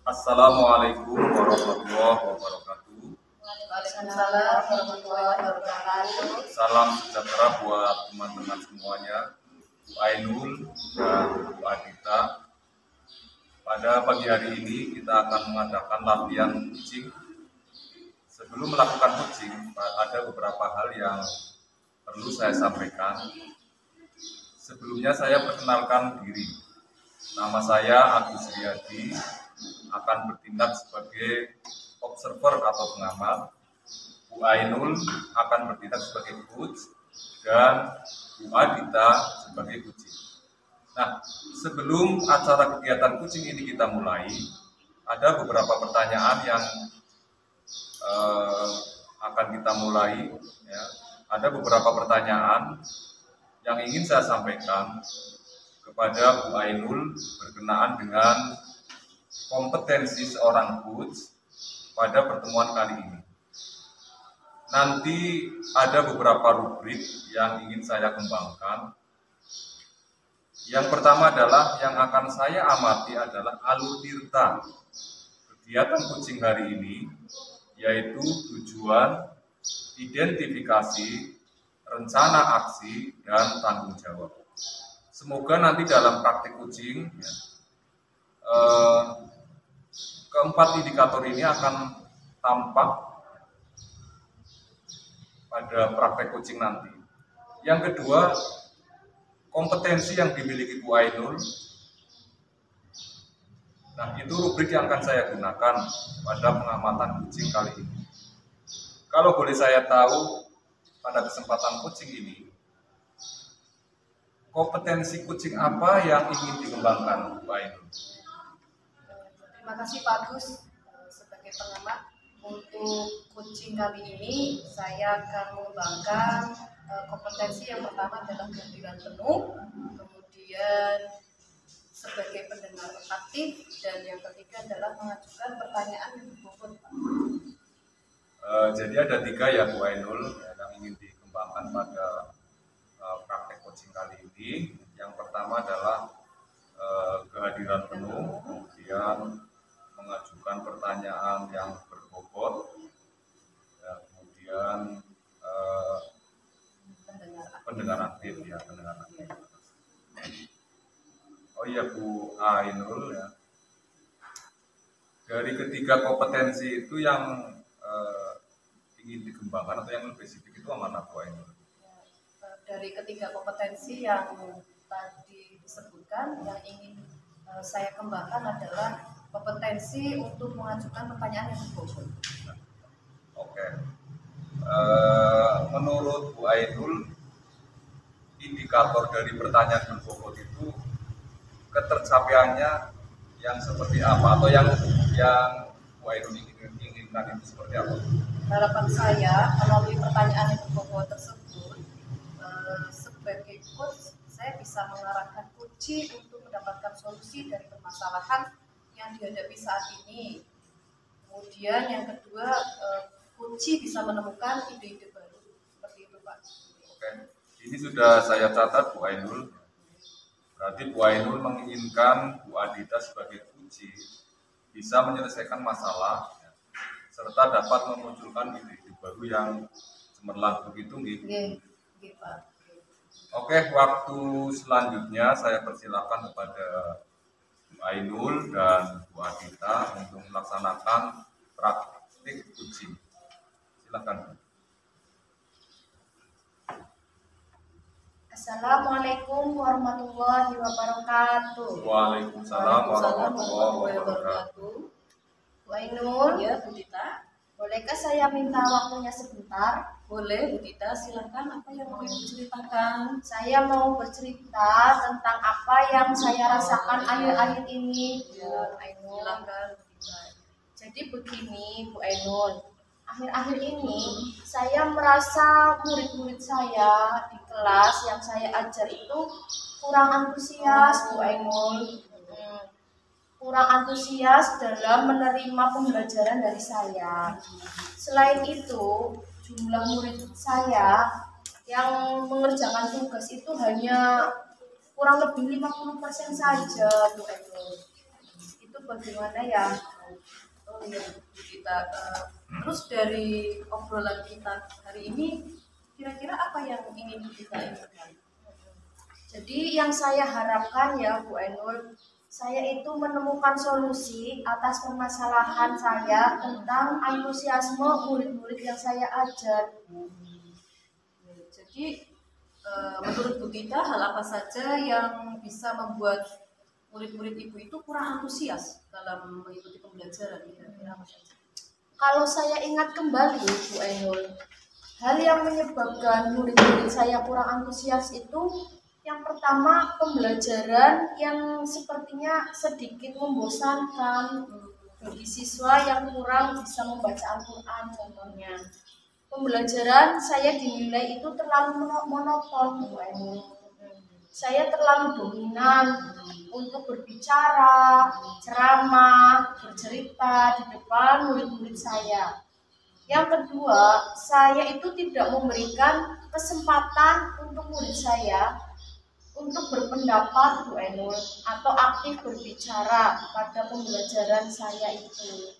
Assalamualaikum warahmatullahi wabarakatuh. Waalaikumsalam warahmatullahi wabarakatuh. Salam sejahtera buat teman-teman semuanya, Bu Ainul dan Bu Adita. Pada pagi hari ini kita akan mengadakan latihan kucing. Sebelum melakukan kucing, ada beberapa hal yang perlu saya sampaikan. Sebelumnya saya perkenalkan diri. Nama saya Agus Riyadi, akan bertindak sebagai observer atau pengamat. Bu Ainul akan bertindak sebagai coach dan Bu Adita sebagai kucing. Nah, sebelum acara kegiatan kucing ini kita mulai, ada beberapa pertanyaan yang akan kita mulai. Ya. Ada beberapa pertanyaan yang ingin saya sampaikan kepada Bu Ainul berkenaan dengan kompetensi seorang coach pada pertemuan kali ini. Nanti ada beberapa rubrik yang ingin saya kembangkan. Yang pertama adalah yang akan saya amati adalah alur tirta kegiatan kucing hari ini, yaitu tujuan, identifikasi, rencana aksi, dan tanggung jawab. Semoga nanti dalam praktik kucing, keempat indikator ini akan tampak pada praktek kucing nanti. Yang kedua, kompetensi yang dimiliki Bu Ainul. Nah, itu rubrik yang akan saya gunakan pada pengamatan kucing kali ini. Kalau boleh saya tahu, pada kesempatan kucing ini, kompetensi kucing apa yang ingin dikembangkan, Bu Ainul? Terima kasih Pak Agus. Sebagai pengamat untuk kucing kali ini, saya akan mengembangkan kompetensi yang pertama adalah kehadiran penuh, kemudian sebagai pendengar aktif, dan yang ketiga adalah mengajukan pertanyaan yang berbobot. Jadi ada 3 ya Bu Ainul yang ingin dikembangkan pada praktek coaching kali ini. Yang pertama adalah kehadiran penuh, kemudian mengajukan pertanyaan yang berbobot, ya, kemudian pendengar aktif ya, pendengar aktif. Oh iya Bu Ainul ya. Dari ketiga kompetensi itu yang ingin dikembangkan atau yang lebih spesifik itu mana Bu Ainul? Dari ketiga kompetensi yang tadi disebutkan, yang ingin saya kembangkan adalah kompetensi untuk mengajukan pertanyaan yang berbobot. Oke. Menurut Bu Ainul, indikator dari pertanyaan berbobot itu ketercapaiannya yang seperti apa, atau yang Bu Ainul inginkan itu seperti apa? Harapan saya melalui pertanyaan yang berbobot tersebut, sebagai coach, saya bisa mengarahkan kucing untuk mendapatkan solusi dari permasalahan yang dihadapi saat ini. Kemudian yang kedua, kunci bisa menemukan ide-ide baru. Seperti itu Pak. Oke, ini sudah saya catat Bu Ainul. Berarti Bu Ainul menginginkan Bu Adita sebagai kunci bisa menyelesaikan masalah, serta dapat memunculkan ide-ide baru yang cemerlang, begitu nggih? Nggih, Pak. Oke, waktu selanjutnya saya persilakan kepada Bu Ainul dan Bu Adita untuk melaksanakan praktik kucing. Silakan. Assalamualaikum warahmatullahi wabarakatuh. Waalaikumsalam warahmatullahi wabarakatuh. Bu Ainul, Ya, Bu Dita. bolehkah saya minta waktunya sebentar? Boleh, Bu Dita. Silakan, apa yang mau Ibu ceritakan? Saya mau bercerita tentang apa yang saya rasakan akhir-akhir ini, Bu Ya, Ainul. silakan, Bu Dita. Jadi begini, Bu Ainul. Akhir-akhir ini saya merasa murid-murid saya di kelas yang saya ajar itu kurang antusias, Bu Ainul. Kurang antusias dalam menerima pembelajaran dari saya. Selain itu, jumlah murid saya yang mengerjakan tugas itu hanya kurang lebih 50% saja, Bu Ainul. itu bagaimana ya? Oh iya, Bu Dita. Terus dari obrolan kita hari ini, kira-kira apa yang ingin Bu Dita inginkan? Jadi yang saya harapkan ya Bu Ainul, saya itu menemukan solusi atas permasalahan saya tentang antusiasme murid-murid yang saya ajar. Jadi menurut Bu Dita, hal apa saja yang bisa membuat murid-murid ibu itu kurang antusias dalam mengikuti pembelajaran? Kira-kira apa saja? Kalau saya ingat kembali Bu Ainul, hal yang menyebabkan murid-murid saya kurang antusias itu yang pertama pembelajaran yang sepertinya sedikit membosankan bagi siswa yang kurang bisa membaca Al-Quran contohnya. Pembelajaran saya dinilai itu terlalu monoton Bu Ainul. Saya terlalu dominan untuk berbicara, ceramah, bercerita di depan murid-murid saya. Yang kedua, saya itu tidak memberikan kesempatan untuk murid saya untuk berpendapat Bu Ainul atau aktif berbicara pada pembelajaran saya itu.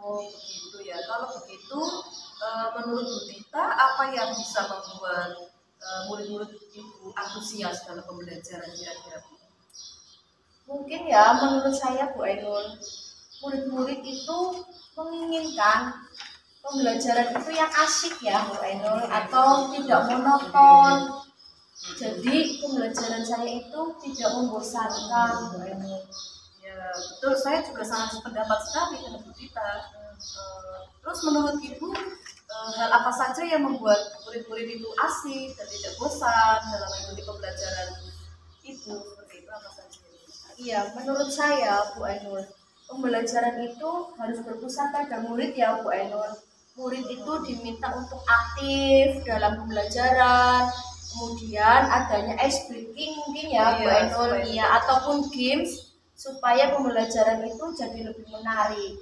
Oh begitu ya. Kalau begitu, menurut Bu Dita, apa yang bisa membuat murid-murid itu antusias dalam pembelajaran kira-kira? Mungkin ya menurut saya Bu Ainul, murid-murid itu menginginkan pembelajaran itu yang asik ya Bu Ainul, atau tidak monoton. Jadi pembelajaran saya itu tidak membosankan Bu Ainul. Ya betul, saya juga sangat sependapat sekali dengan Bu Dita. Terus menurut Ibu, hal apa saja yang membuat murid-murid itu asik dan tidak bosan dalam mengikuti pembelajaran Ibu? Seperti itu apa saja? Iya, menurut saya Bu Ainul, pembelajaran itu harus berpusat pada murid ya Bu Ainul. Murid itu diminta untuk aktif dalam pembelajaran, kemudian adanya ice breaking mungkin ya Bu Ainul, iya, ataupun games supaya pembelajaran itu jadi lebih menarik.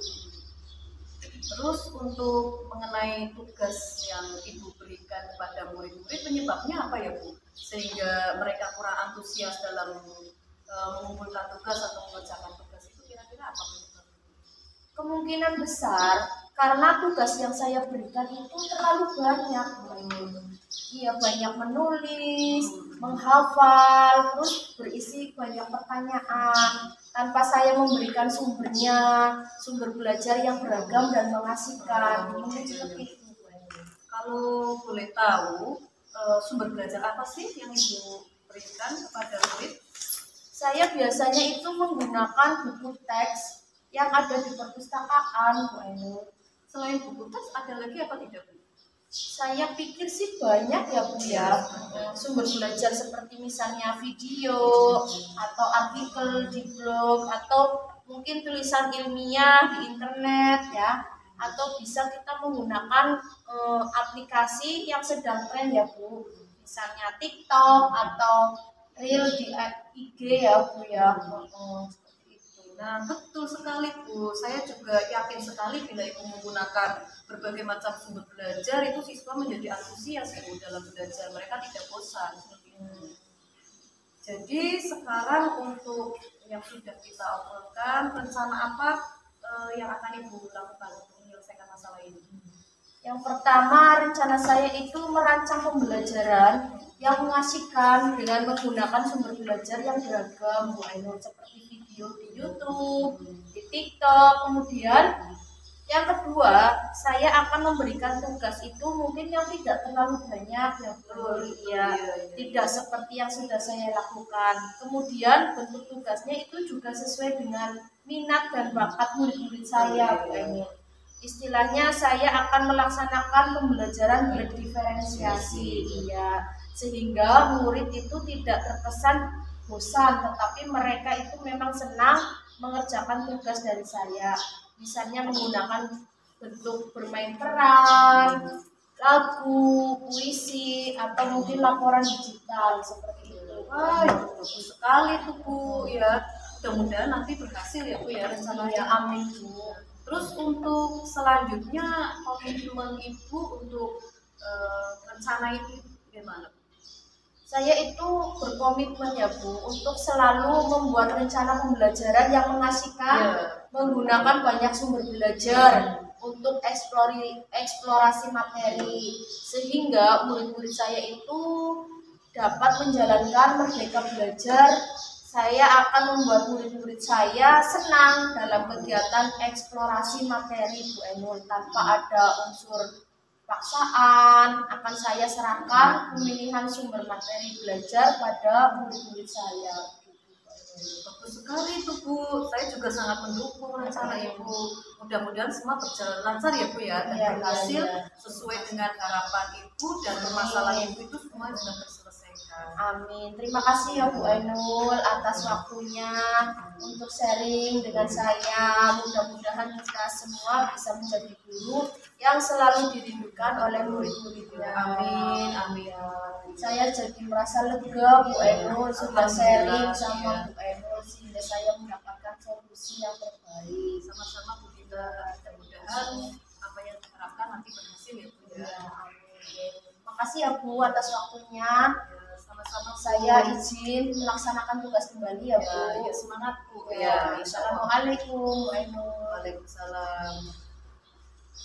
Terus untuk mengenai tugas yang Ibu berikan kepada murid-murid, penyebabnya apa ya Bu? Sehingga mereka kurang antusias dalam mengumpulkan tugas atau mengerjakan tugas itu, kira-kira apa penyebabnya? Kemungkinan besar karena tugas yang saya berikan itu terlalu banyak. Iya, banyak menulis, menghafal, terus berisi banyak pertanyaan tanpa saya memberikan sumbernya, sumber belajar yang beragam dan mengasihkan. Mungkin seperti itu. Kalau boleh tahu, sumber belajar apa sih yang Ibu berikan kepada murid? Saya biasanya itu menggunakan buku teks yang ada di perpustakaan Bu Ainul. Selain buku teks, ada lagi apa tidak Bu? Saya pikir sih banyak ya Bu ya, sumber belajar seperti misalnya video atau artikel di blog atau mungkin tulisan ilmiah di internet ya, atau bisa kita menggunakan aplikasi yang sedang tren ya Bu, misalnya TikTok atau Reel di IG ya Bu ya. Seperti itu. Nah, betul sekali Bu. Saya juga yakin sekali bila Ibu menggunakan berbagai macam sumber belajar, itu siswa menjadi antusias Bu dalam belajar. Mereka tidak bosan. Jadi sekarang untuk yang sudah kita obrolkan, rencana apa yang akan Ibu lakukan untuk menyelesaikan masalah ini? Yang pertama, rencana saya itu merancang pembelajaran yang mengasihkan dengan menggunakan sumber belajar yang beragam Bu Ainul, seperti video di YouTube, di TikTok. Kemudian yang kedua, saya akan memberikan tugas itu mungkin yang tidak terlalu banyak ya Bu, ya, tidak seperti yang sudah saya lakukan. Kemudian bentuk tugasnya itu juga sesuai dengan minat dan bakat murid-murid saya Bu Ainul. Istilahnya saya akan melaksanakan pembelajaran berdiferensiasi, iya, sehingga murid itu tidak terkesan bosan, tetapi mereka itu memang senang mengerjakan tugas dari saya. Misalnya menggunakan bentuk bermain peran, lagu, puisi, atau mungkin laporan digital seperti itu. Wah, itu bagus sekali tuh Bu ya. Mudah-mudahan nanti berhasil ya Bu ya rencananya. Ya, amin Bu. Terus untuk selanjutnya komitmen Ibu untuk rencana itu gimana? saya itu berkomitmen ya Bu untuk selalu membuat rencana pembelajaran yang mengasihkan, menggunakan banyak sumber belajar untuk eksplorasi materi, sehingga murid-murid saya itu dapat menjalankan merdeka belajar. Saya akan membuat murid-murid saya senang dalam kegiatan eksplorasi materi Bu Ainul tanpa ada unsur paksaan. Akan saya serahkan pemilihan sumber materi belajar pada murid-murid saya. Bagus sekali itu Bu, saya juga sangat mendukung rencana Ibu. Mudah-mudahan semua berjalan lancar ya Bu ya, dan Iya, berhasil iya. sesuai dengan harapan Ibu dan permasalahan Ibu itu semua juga terselesaikan. Amin. Terima kasih ya Bu Ainul atas waktunya untuk sharing dengan saya. Mudah-mudahan kita semua bisa menjadi guru yang selalu dirindukan oleh murid-muridnya. Amin, amin. Saya jadi merasa lega Bu Ainul sudah sharing sama Bu Ainul sehingga saya mendapatkan solusi yang terbaik. Sama-sama Bu Dina, mudah-mudahan apa yang diharapkan nanti berhasil ya Bu ya. Amin. Makasih ya Bu atas waktunya. Ya, sama-sama Bu. Saya izin melaksanakan tugas kembali ya Bu. Ya, semangat Bu Ya, ya. Assalamualaikum Bu Ainul. Waalaikumsalam.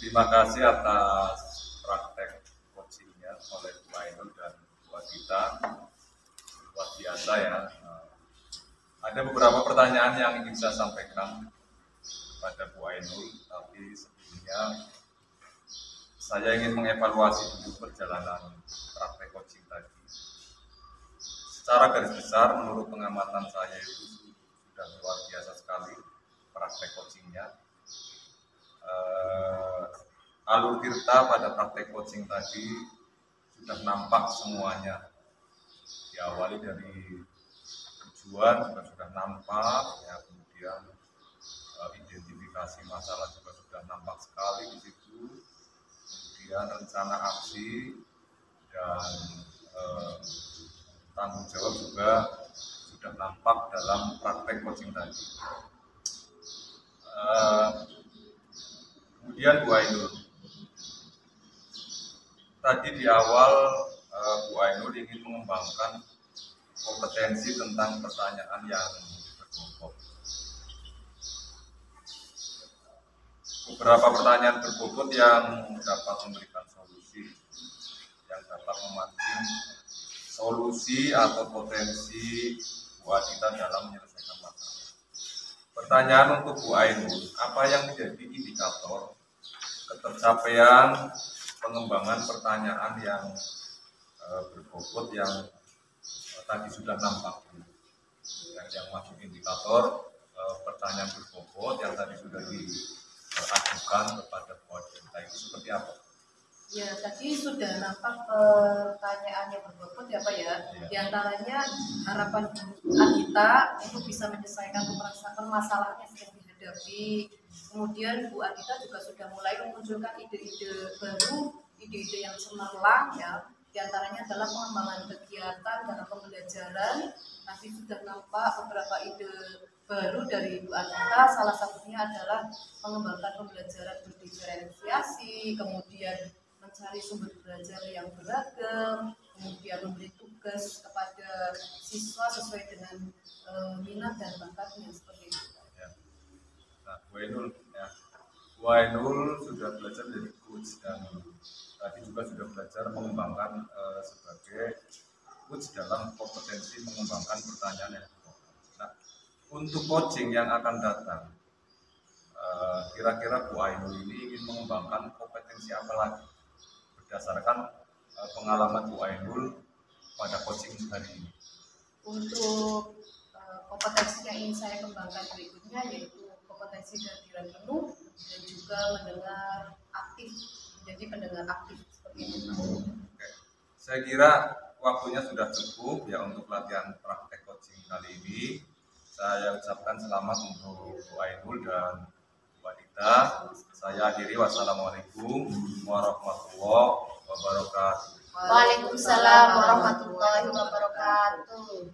Terima kasih atas praktek coachingnya oleh Bu Ainul dan Bu Adita. Luar biasa ya. Ada beberapa pertanyaan yang ingin saya sampaikan pada Bu Ainul, tapi sebelumnya saya ingin mengevaluasi dulu perjalanan praktek coaching tadi. Secara garis besar, menurut pengamatan saya itu sudah luar biasa sekali praktek coachingnya. Alur Tirta pada praktek coaching tadi sudah nampak semuanya. Diawali dari tujuan juga sudah nampak, ya, kemudian identifikasi masalah juga sudah nampak sekali di situ, kemudian rencana aksi dan tanggung jawab juga sudah nampak dalam praktek coaching tadi. Kemudian Bu Ainul, tadi di awal Bu Ainul ingin mengembangkan kompetensi tentang pertanyaan yang berbobot. Beberapa pertanyaan berbobot yang dapat memberikan solusi, yang dapat memancing solusi atau potensi Bu Adita dalam menyelesaikan masalah. Pertanyaan untuk Bu Ainul, apa yang menjadi indikator ketercapaian pengembangan pertanyaan yang berbobot yang tadi sudah nampak, yang masuk indikator pertanyaan berbobot yang tadi sudah diajukan kepada Bu Adita itu seperti apa? Ya, tadi sudah nampak pertanyaan yang berbobot ya Pak ya. Di antaranya harapan Bu Adita untuk bisa menyelesaikan permasalahan yang sedang dihadapi. Kemudian Bu Adita juga sudah mulai memunculkan ide-ide baru, ide-ide yang cemerlang ya. Di antaranya adalah pengembangan kegiatan dalam pembelajaran. Tadi sudah nampak beberapa ide baru dari Bu Adita. Salah satunya adalah mengembangkan pembelajaran berdiferensiasi, kemudian mencari sumber belajar yang beragam, kemudian memberi tugas kepada siswa sesuai dengan minat dan bakatnya seperti itu. Ya. Nah, Bu Ainul, ya. Bu Ainul sudah belajar dari coach dan tadi juga sudah belajar mengembangkan sebagai coach dalam kompetensi mengembangkan pertanyaan yang berbobot. Nah, untuk coaching yang akan datang, kira-kira Bu Ainul ini ingin mengembangkan kompetensi apa lagi berdasarkan pengalaman Bu Ainul pada coaching hari ini? Untuk kompetensi yang ingin saya kembangkan berikutnya yaitu kompetensi kehadiran penuh dan juga mendengar aktif, menjadi pendengar aktif seperti itu. Oke. Saya kira waktunya sudah cukup ya untuk latihan praktek coaching kali ini. Saya ucapkan selamat untuk Bu Ainul dan Bu Adita. Saya akhiri, wassalamualaikum warahmatullahi wabarakatuh. Waalaikumsalam warahmatullahi wabarakatuh.